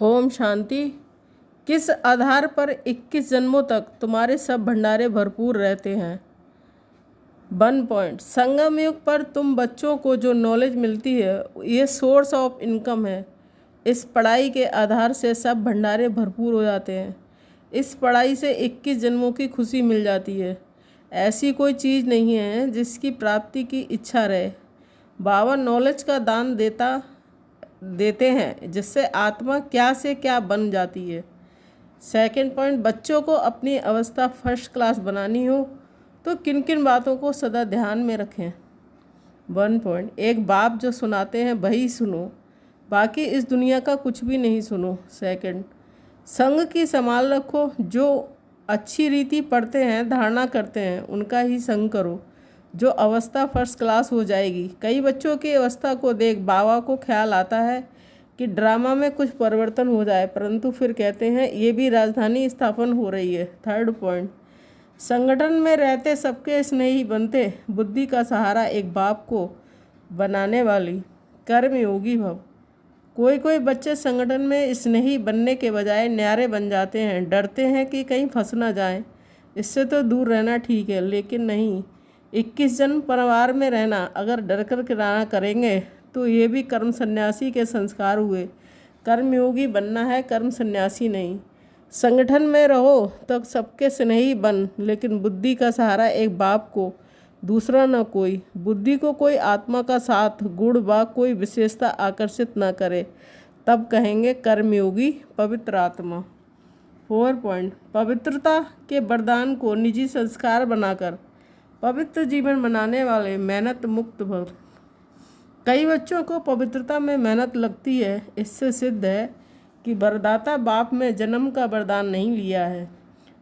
ओम शांति। किस आधार पर 21 जन्मों तक तुम्हारे सब भंडारे भरपूर रहते हैं? 1 पॉइंट। संगम युग पर तुम बच्चों को जो नॉलेज मिलती है ये सोर्स ऑफ इनकम है। इस पढ़ाई के आधार से सब भंडारे भरपूर हो जाते हैं। इस पढ़ाई से 21 जन्मों की खुशी मिल जाती है। ऐसी कोई चीज़ नहीं है जिसकी प्राप्ति की इच्छा रहे। बाबा नॉलेज का दान देते हैं जिससे आत्मा क्या से क्या बन जाती है। 2 पॉइंट। बच्चों को अपनी अवस्था फर्स्ट क्लास बनानी हो तो किन किन बातों को सदा ध्यान में रखें? 1 पॉइंट। एक बाप जो सुनाते हैं वही सुनो, बाकी इस दुनिया का कुछ भी नहीं सुनो। 2 संग की संभाल रखो। जो अच्छी रीति पढ़ते हैं, धारणा करते हैं, उनका ही संग करो। जो अवस्था फर्स्ट क्लास हो जाएगी। कई बच्चों की अवस्था को देख बाबा को ख्याल आता है कि ड्रामा में कुछ परिवर्तन हो जाए, परंतु फिर कहते हैं ये भी राजधानी स्थापन हो रही है। 3 पॉइंट। संगठन में रहते सबके स्नेही बनते, बुद्धि का सहारा एक बाप को बनाने वाली कर्मयोगी भव। कोई बच्चे संगठन में स्नेही बनने के बजाय न्यारे बन जाते हैं, डरते हैं कि कहीं फंस ना जाएं। इससे तो दूर रहना ठीक है, लेकिन नहीं। 21 जन्म परिवार में रहना अगर डर कर किराना करेंगे तो ये भी कर्म सन्यासी के संस्कार हुए। कर्मयोगी बनना है, कर्म सन्यासी नहीं। संगठन में रहो तो सबके स्नेही बन, लेकिन बुद्धि का सहारा एक बाप को, दूसरा न कोई। बुद्धि को कोई आत्मा का साथ, गुण व कोई विशेषता आकर्षित न करे, तब कहेंगे कर्मयोगी पवित्र आत्मा। 4 पॉइंट। पवित्रता के वरदान को निजी संस्कार बनाकर पवित्र जीवन बनाने वाले मेहनत मुक्त भव। कई बच्चों को पवित्रता में मेहनत लगती है। इससे सिद्ध है कि वरदाता बाप में जन्म का वरदान नहीं लिया है।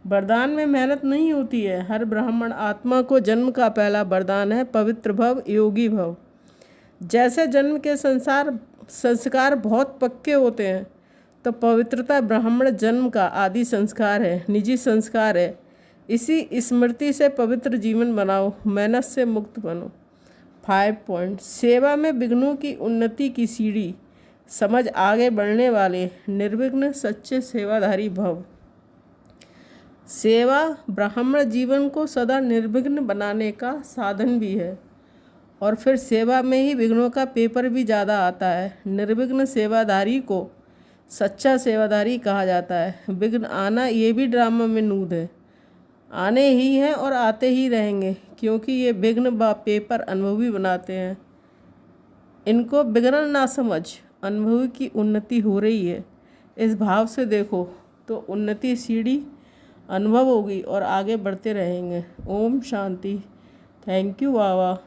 वरदान में मेहनत नहीं होती है। हर ब्राह्मण आत्मा को जन्म का पहला वरदान है पवित्र भव, योगी भव। जैसे जन्म के संस्कार बहुत पक्के होते हैं, तो पवित्रता ब्राह्मण जन्म का आदि संस्कार है, निजी संस्कार है। इसी स्मृति से पवित्र जीवन बनाओ, मेहनत से मुक्त बनो। 5 पॉइंट। सेवा में विघ्नों की उन्नति की सीढ़ी समझ आगे बढ़ने वाले निर्विघ्न सच्चे सेवाधारी भव। सेवा ब्राह्मण जीवन को सदा निर्विघ्न बनाने का साधन भी है, और फिर सेवा में ही विघ्नों का पेपर भी ज़्यादा आता है। निर्विघ्न सेवाधारी को सच्चा सेवाधारी कहा जाता है। विघ्न आना ये भी ड्रामा में नूद है। आने ही हैं और आते ही रहेंगे, क्योंकि ये विघ्न व पेपर अनुभवी बनाते हैं। इनको बिगड़न ना समझ, अनुभवी की उन्नति हो रही है। इस भाव से देखो तो उन्नति सीढ़ी अनुभव होगी और आगे बढ़ते रहेंगे। ओम शांति। Thank you Baba.